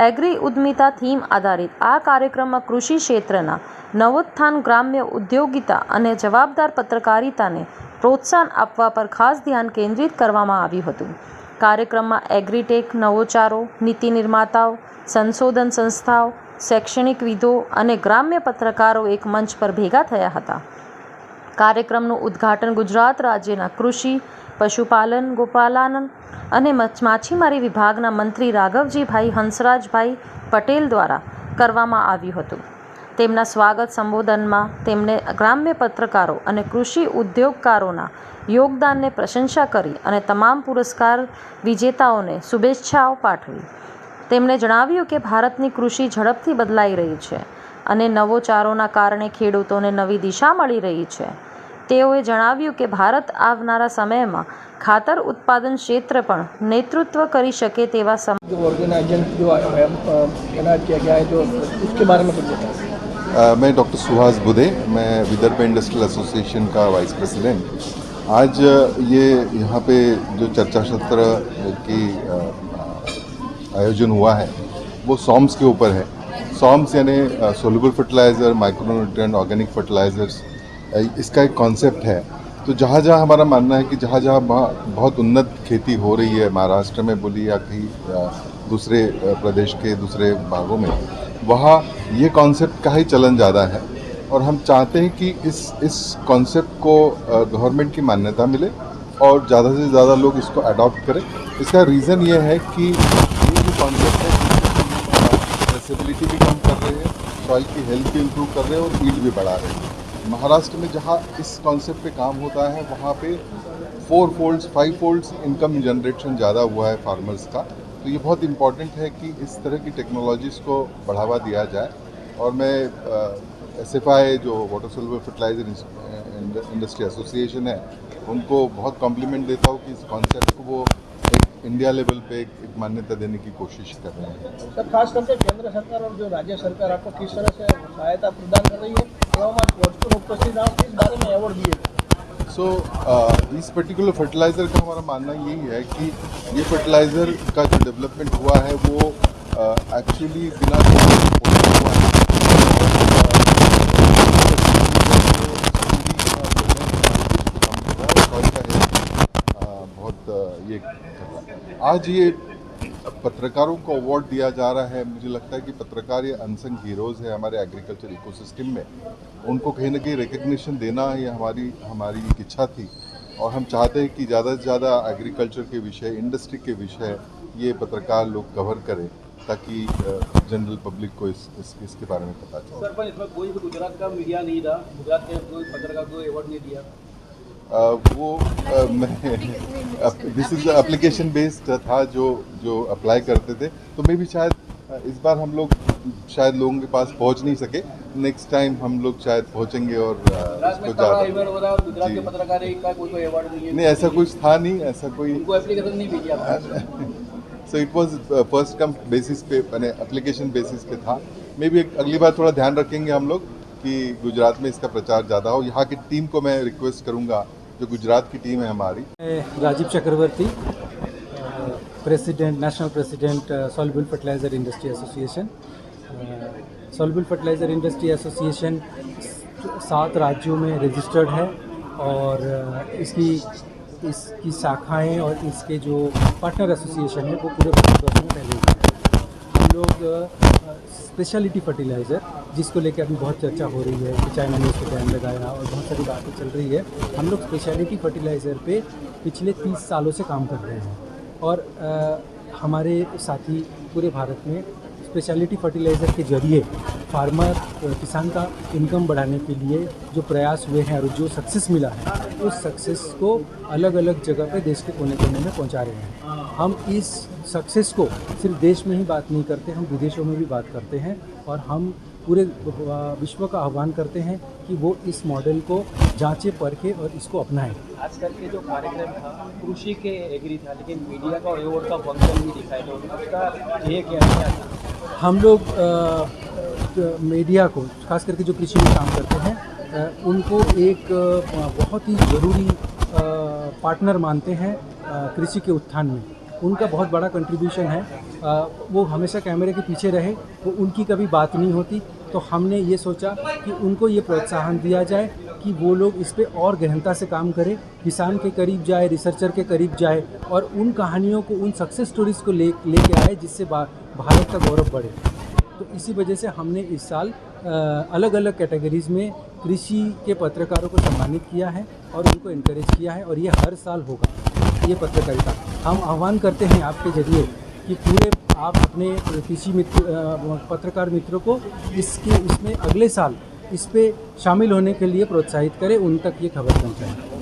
Agri ઉદ્યમિતા theme આધારિત આ કાર્યક્રમમાં કૃષિ ક્ષેત્રના નવોત્થાન, ગ્રામ્ય ઉદ્યોગિતા અને જવાબદાર પત્રકારિતાને પ્રોત્સાહન આપવા પર ખાસ ધ્યાન કેન્દ્રિત કરવામાં આવ્યું હતું. કાર્યક્રમમાં એગ્રીટેક, નવોચારો, નીતિ નિર્માતાઓ, સંશોધન સંસ્થાઓ, શૈક્ષણિકવિદો અને ગ્રામ્ય પત્રકારો એક મંચ પર ભેગા થયા હતા. કાર્યક્રમનું ઉદ્ઘાટન ગુજરાત રાજ્યના કૃષિ, પશુપાલન, ગોપાલન અને માછીમારી વિભાગના મંત્રી રાઘવજીભાઈ હંસરાજભાઈ પટેલ દ્વારા કરવામાં આવ્યું હતું. તેમના સ્વાગત સંબોધનમાં તેમણે ગ્રામ્ય પત્રકારો અને કૃષિ ઉદ્યોગકારોના યોગદાનને પ્રશંસા કરી અને તમામ પુરસ્કાર વિજેતાઓને શુભેચ્છાઓ પાઠવી. તેમણે જણાવ્યું કે ભારતની કૃષિ ઝડપથી બદલાઈ રહી છે અને નવોચારોના કારણે ખેડૂતોને નવી દિશા મળી રહી છે. તેઓએ જણાવ્યું કે ભારત આવનારા સમયમાં ખાતર ઉત્પાદન ક્ષેત્ર પણ नेतृत्व કરી શકે તેવા जो ऑर्गेनाइजेशन जो तैनात किया गया है, जो उसके बारे में कुछ बताएं। मैं डॉक्टर सुहास बुधे, मैं विदर्भ इंडस्ट्रियल एसोसिएशन का वाइस प्रेसिडेंट। आज ये यहाँ पे जो चर्चा सत्र की आयोजन हुआ है वो सॉम्स के ऊपर है। सॉम्स यानी soluble fertilizer, micronutrient, organic fertilizers, इसका एक कॉन्सेप्ट है। तो जहाँ जहाँ हमारा मानना है कि जहाँ जहाँ बहुत उन्नत खेती हो रही है, महाराष्ट्र में बोली या कहीं दूसरे प्रदेश के दूसरे भागों में, वहाँ ये कॉन्सेप्ट का ही चलन ज़्यादा है और हम चाहते हैं कि इस कॉन्सेप्ट को गवर्नमेंट की मान्यता मिले और ज़्यादा से ज़्यादा लोग इसको अडॉप्ट करें। इसका रीज़न ये है कि ये जो कॉन्सेप्ट है ट्रेसेबिलिटी भी कम कर रहे हैं, सॉइल की हेल्थ भी इम्प्रूव कर रहे हैं और यील्ड भी बढ़ा रहे हैं। महाराष्ट्र में जहाँ इस कॉन्सेप्ट पे काम होता है वहाँ पे 4 फोल्ड्स 5 फोल्ड्स इनकम जनरेशन ज़्यादा हुआ है फार्मर्स का। तो ये बहुत इम्पॉर्टेंट है कि इस तरह की टेक्नोलॉजीज़ को बढ़ावा दिया जाए। और मैं SFI जो water soluble fertilizer industry association है उनको बहुत कॉम्प्लीमेंट देता हूँ कि इस कॉन्सेप्ट को वो एक इंडिया लेवल पे एक मान्यता देने की कोशिश कर रहे हैं। सर, खास करके केंद्र सरकार और जो राज्य सरकार आपको किस तरह से सहायता प्रदान कर रही है, उपस्थित आप इस बारे में अवार्ड दिए। इस पर्टिकुलर फर्टिलाइज़र का हमारा मानना यही है कि ये फर्टिलाइज़र का जो डेवलपमेंट हुआ है वो एक्चुअली बिना हुआ है। बहुत ये आज ये पत्रकारों को अवार्ड दिया जा रहा है। मुझे लगता है कि पत्रकार ये अनसंग हीरोज़ है हमारे एग्रीकल्चर इकोसिस्टम में। उनको कहीं ना कहीं रिकग्निशन देना ये हमारी एक इच्छा थी और हम चाहते हैं कि ज़्यादा से ज़्यादा एग्रीकल्चर के विषय, इंडस्ट्री के विषय ये पत्रकार लोग कवर करें ताकि जनरल पब्लिक को इसके बारे में पता चले। सर, पर इसमें कोई भी गुजरात का मीडिया नहीं था, गुजरात के कोई पत्रकार को अवार्ड नहीं दिया। दिस इज एप्लीकेशन बेस्ड था जो अप्लाई करते थे। तो मे भी शायद इस बार हम लोग शायद लोगों के पास पहुंच नहीं सके। नेक्स्ट टाइम हम लोग शायद पहुंचेंगे और इसको गुजरात के पत्रकार का कोई अवार्ड नहीं, ऐसा कुछ था नहीं, ऐसा कोई एप्लीकेशन नहीं भेजी। So it was first come basis पे, मैंने एप्लीकेशन बेसिस पे था। मे भी अगली बार थोड़ा ध्यान रखेंगे हम लोग कि गुजरात में इसका प्रचार ज़्यादा हो। यहाँ की टीम को मैं रिक्वेस्ट करूँगा, जो गुजरात की टीम है हमारी। Rajeev Chakraborty, president, national president soluble fertilizer industry association. Soluble fertilizer industry association 7 राज्यों में रजिस्टर्ड है और इसकी शाखाएं और इसके जो पार्टनर एसोसिएशन है वो पूरे भारतवर्ष में पहले ही हैं। हम लोग स्पेशलिटी फर्टिलाइज़र जिसको लेकर अभी बहुत चर्चा हो रही है कि चाइना ने उसको बैन लगाया और बहुत सारी बातें चल रही है। हम लोग स्पेशलिटी फर्टिलाइज़र पे पिछले 30 सालों से काम कर रहे हैं और हमारे साथी पूरे भारत में स्पेशलिटी फर्टिलाइज़र के जरिए फार्मर किसान का इनकम बढ़ाने के लिए जो प्रयास हुए हैं और जो सक्सेस मिला है उस सक्सेस को अलग अलग जगह पे देश के कोने कोने में पहुंचा रहे हैं। हम इस सक्सेस को सिर्फ देश में ही बात नहीं करते, हम विदेशों में भी बात करते हैं और हम पूरे विश्व का आह्वान करते हैं कि वो इस मॉडल को जांचे परखे और इसको अपनाएं। आज कल के जो कार्यक्रम था कृषि के एग्री था, लेकिन मीडिया का अवार्ड का फंक्शन भी दिखाई दो, उसका ये क्या था? हम लोग मीडिया को, खास करके जो कृषि में काम करते हैं, उनको एक बहुत ही ज़रूरी पार्टनर मानते हैं कृषि के उत्थान में। उनका बहुत बड़ा कंट्रीब्यूशन है। वो हमेशा कैमरे के पीछे रहे, वो उनकी कभी बात नहीं होती, तो हमने ये सोचा कि उनको ये प्रोत्साहन दिया जाए कि वो लोग इस पे और गहनता से काम करें, किसान के करीब जाए, रिसर्चर के करीब जाए और उन कहानियों को, उन सक्सेस स्टोरीज़ को लेके आए जिससे भारत का गौरव बढ़े। तो इसी वजह से हमने इस साल अलग अलग कैटेगरीज़ में कृषि के पत्रकारों को सम्मानित किया है और उनको इनकरेज किया है, और ये हर साल होगा ये पत्रकारिता। हम आह्वान करते हैं आपके जरिए कि पूरे आप अपने कृषि मित्र, पत्रकार मित्रों को इसमें अगले साल इस पे शामिल होने के लिए प्रोत्साहित करें, उन तक ये खबर पहुँचाएं।